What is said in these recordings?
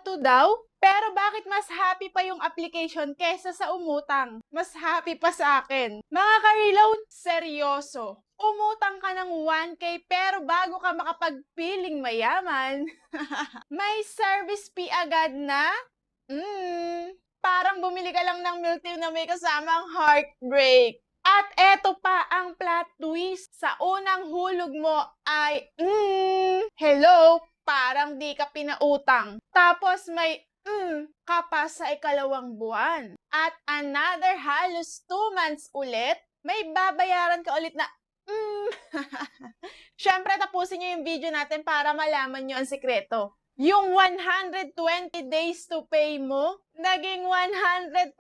2 daw? Pero bakit mas happy pa yung application kesa sa umutang? Mas happy pa sa akin. Mga ka-reload, seryoso. Umutang ka ng 1K pero bago ka makapagpiling mayaman, may service fee agad na? Parang bumili ka lang ng milk tea na may kasamang heartbreak. At eto pa ang plot twist. Sa unang hulog mo ay, hello, parang di ka pinautang. Tapos may, ka pa sa ikalawang buwan. At another halos 2 months ulit, may babayaran ka ulit na, Siyempre, tapusin niyo yung video natin para malaman niyo ang sikreto. Yung 120 days to pay mo, naging 120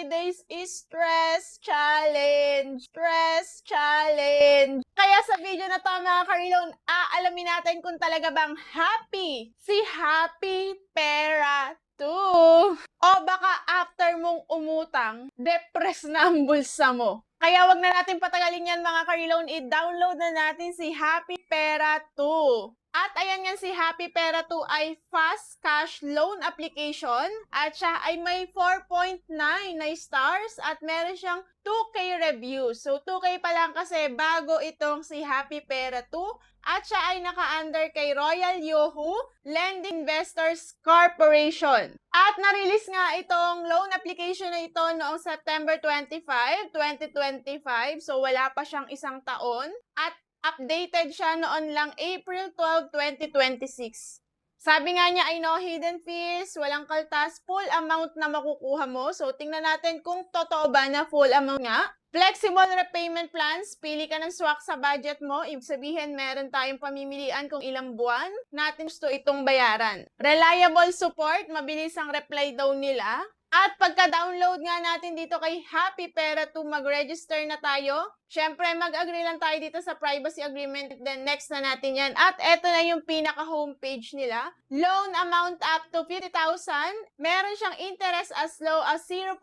days is stress challenge. Stress challenge. Kaya sa video na to, mga ka-reload, aalamin natin kung talaga bang happy si Happy Pera 2. O baka after mong umutang, depress na ang bulsa mo. Kaya wag na natin patagalin yan, mga ka-reload. I-download na natin si Happy Pera 2. At ayan nga, si Happy Pera 2 ay fast cash loan application at siya ay may 4.9 na stars at meron siyang 2K reviews. So 2K pa lang kasi bago itong si Happy Pera 2 at siya ay naka-under kay Royal Yoho Lending Investors Corporation. At na-release nga itong loan application na ito noong September 25, 2025. So wala pa siyang isang taon. At updated siya noon lang April 12, 2026. Sabi nga niya ay no hidden fees, walang kaltas, full amount na makukuha mo. So, tingnan natin kung totoo ba na full amount nga. Flexible repayment plans, pili ka ng swak sa budget mo. Ibig sabihin, meron tayong pamimilian kung ilang buwan natin gusto itong bayaran. Reliable support, mabilis ang reply daw nila. At pagka-download nga natin dito kay Happy Pera 2, mag-register na tayo. Siyempre, mag-agree lang tayo dito sa privacy agreement. Then, next na natin yan. At eto na yung pinaka-homepage nila. Loan amount up to 50,000. Meron siyang interest as low as 0.06%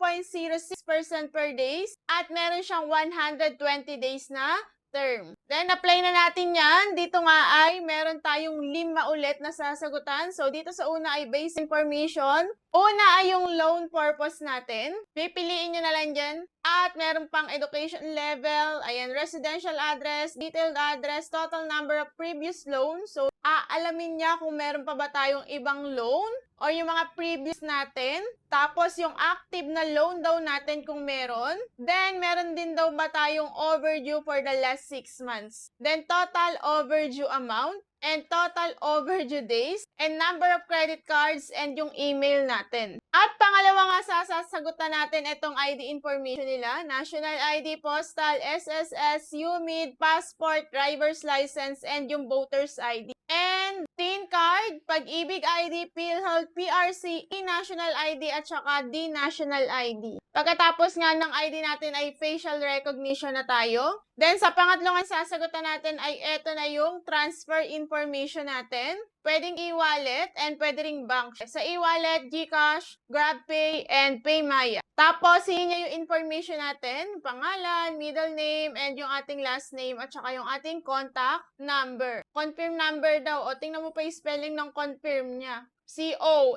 per days. At meron siyang 120 days na term. Then, apply na natin yan. Dito nga ay meron tayong 5 ulit na sasagutan. So, dito sa una ay base information. Una ay yung loan purpose natin. Pipiliin nyo na lang dyan. At meron pang education level, ayan, residential address, detailed address, total number of previous loans. So, aalamin niya kung meron pa ba tayong ibang loan o yung mga previous natin. Tapos, yung active na loan daw natin kung meron. Then, meron din daw ba tayong overdue for the last 6 months. Then, total overdue amount and total overdue days, and number of credit cards, and yung email natin. At pangalawa nga, sasagutan natin itong ID information nila, national ID, postal, SSS, UMID, passport, driver's license, and yung voter's ID. And TIN card, Pag-ibig ID, PhilHealth, PRC, e-national ID, at saka D-national ID. Pagkatapos nga ng ID natin ay facial recognition na tayo. Then sa pangatlo nga sasagutan natin ay eto na yung transfer information natin. Pwedeng e-wallet and pwede ring bank. Sa e-wallet, GCash, GrabPay, and PayMaya. Tapos, hihingi niya yung information natin, pangalan, middle name, and yung ating last name, at saka yung ating contact number. Confirm number daw. O, tingnan mo pa yung spelling ng confirm niya. CONHRM.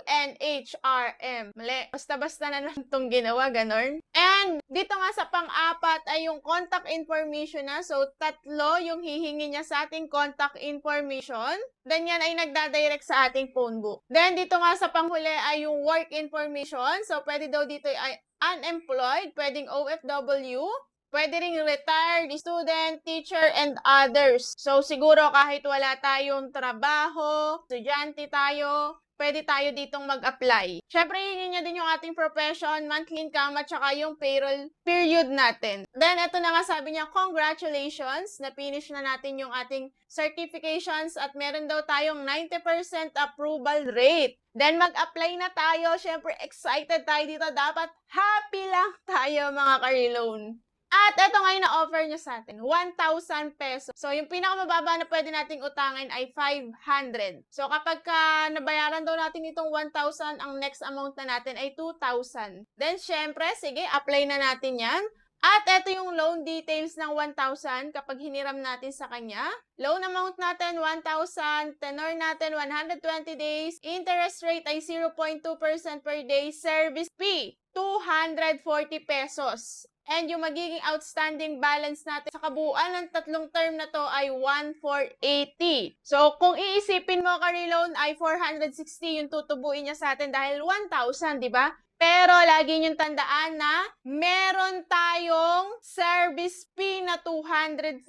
Mali. Basta-basta na lang itong ginawa, ganon. And, dito nga sa pang-apat ay yung contact information na. So, 3 yung hihingi niya sa ating contact information. Then, yan ay nagdadirect sa ating phone book. Then, dito nga sa panghuli ay yung work information. So, pwede daw dito ay unemployed, pwedeng OFW, pwede ring retired, student, teacher, and others. So, siguro kahit wala tayong trabaho, estudyante tayo, pwede tayo ditong mag-apply. Siyempre, yun niya din yung ating profession, monthly income, at saka yung payroll period natin. Then, ito na nga sabi niya, congratulations, na-finish na natin yung ating certifications at meron daw tayong 90% approval rate. Then, mag-apply na tayo. Siyempre, excited tayo dito. Dapat happy lang tayo, mga ka-reloan. At ito ngayon na-offer niya sa atin, 1,000 pesos. So, yung pinakamababa na pwede nating utangin ay 500. So, kapag nabayaran daw natin itong 1,000, ang next amount na natin ay 2,000. Then, syempre, sige, apply na natin yan. At eto yung loan details ng 1,000 kapag hiniram natin sa kanya. Loan amount natin 1,000, tenor natin 120 days, interest rate ay 0.2% per day, service fee 240 pesos. And yung magiging outstanding balance natin sa kabuuan ng tatlong term na to ay 1,480. So, kung iisipin mo, ka-reloan ay 460 yung tutubuin niya sa atin dahil 1,000, di ba? Pero lagi niyong tandaan na meron tayong service fee na 240.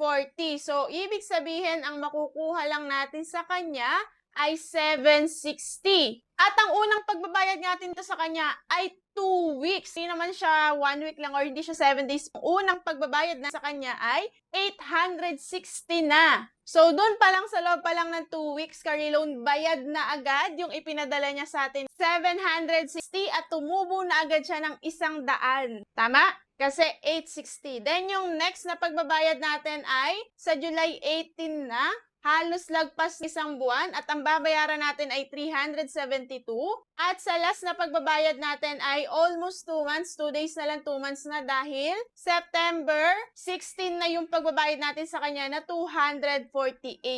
So, ibig sabihin, ang makukuha lang natin sa kanya ay 760. At ang unang pagbabayad natin to sa kanya ay 2 weeks. Hindi naman siya 1 week lang or hindi siya 7 days. Ang unang pagbabayad na sa kanya ay 860 na. So, doon pa lang sa loob pa lang ng 2 weeks, ka-reloan, bayad na agad yung ipinadala niya sa atin. 760 at tumubo na agad siya ng 100. Tama? Kasi 860. Then, yung next na pagbabayad natin ay sa July 18 na. Halos lagpas isang buwan at ang babayaran natin ay 372. At sa last na pagbabayad natin ay almost 2 months, 2 days na lang 2 months na dahil September 16 na yung pagbabayad natin sa kanya na 248.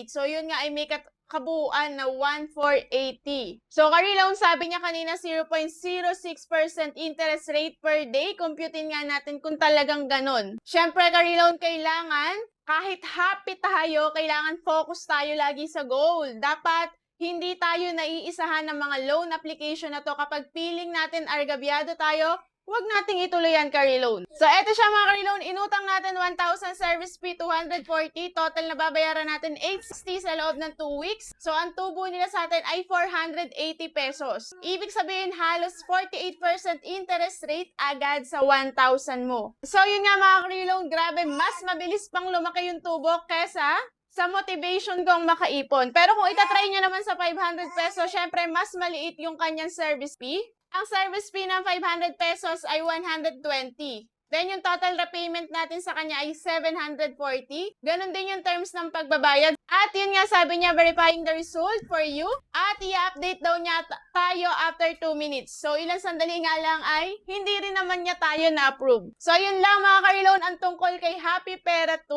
So yun nga ay may kabuuan na 1,480. So, ka-reloan, sabi niya kanina 0.06% interest rate per day. Computein nga natin kung talagang ganun. Siyempre, ka-reloan, kailangan kahit happy tayo, kailangan focus tayo lagi sa goal. Dapat hindi tayo naiisahan ng mga loan application na to. Kapag feeling natin argabyado tayo, huwag nating ituloy yan, ka-reloan. So, eto siya mga ka-reloan. Inutang natin 1,000, service fee 240. Total na babayaran natin 860 sa loob ng 2 weeks. So, ang tubo nila sa atin ay 480 pesos. Ibig sabihin, halos 48% interest rate agad sa 1,000 mo. So, yun nga mga ka-reloan, grabe, mas mabilis pang lumaki yung tubo kesa sa motivation kong makaipon. Pero kung itatry nyo naman sa 500 pesos, syempre mas maliit yung kanyang service fee. Ang service fee ng 500 pesos ay 120. Then, yung total repayment natin sa kanya ay 740. Ganon din yung terms ng pagbabayad. At yun nga, sabi niya, verifying the result for you. At i-update daw niya tayo after 2 minutes. So, ilang sandali nga lang ay hindi rin naman niya tayo na-approve. So, yun lang mga ka-reloan ang tungkol kay Happy Pera 2.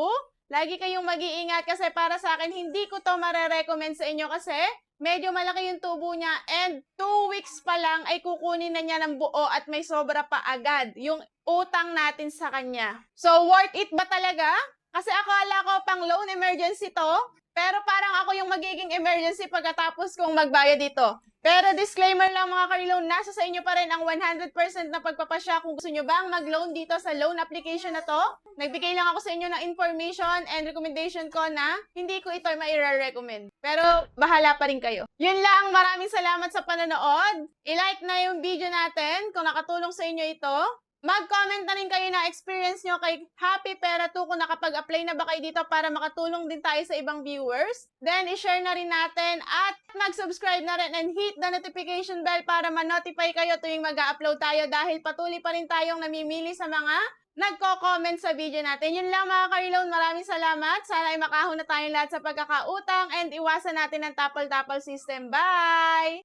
Lagi kayong mag-iingat kasi para sa akin, hindi ko to mare-recommend sa inyo kasi medyo malaki yung tubo niya and 2 weeks pa lang ay kukunin na niya ng buo at may sobra pa agad yung utang natin sa kanya. So, worth it ba talaga? Kasi akala ko pang loan emergency to, pero parang ako yung magiging emergency pagkatapos kong magbayad dito. Pero disclaimer lang mga ka-reloan, nasa sa inyo pa rin ang 100% na pagpapasya kung gusto nyo bang mag-loan dito sa loan application na to. Nagbigay lang ako sa inyo ng information and recommendation ko na hindi ko ito mai-recommend. Pero bahala pa rin kayo. Yun lang, maraming salamat sa panonood. I-like na yung video natin kung nakatulong sa inyo ito. Mag-comment na rin kayo na experience nyo kay Happy Pera 2 kung nakapag-apply na ba kayo dito para makatulong din tayo sa ibang viewers. Then, i-share na rin natin at mag-subscribe na rin and hit the notification bell para ma-notify kayo tuwing mag-upload tayo dahil patuloy pa rin tayong namimili sa mga nagko-comment sa video natin. Yun lang mga ka-reloan, maraming salamat. Sana ay makahon na tayong lahat sa pagkakautang and iwasan natin ang tapal-tapal system. Bye!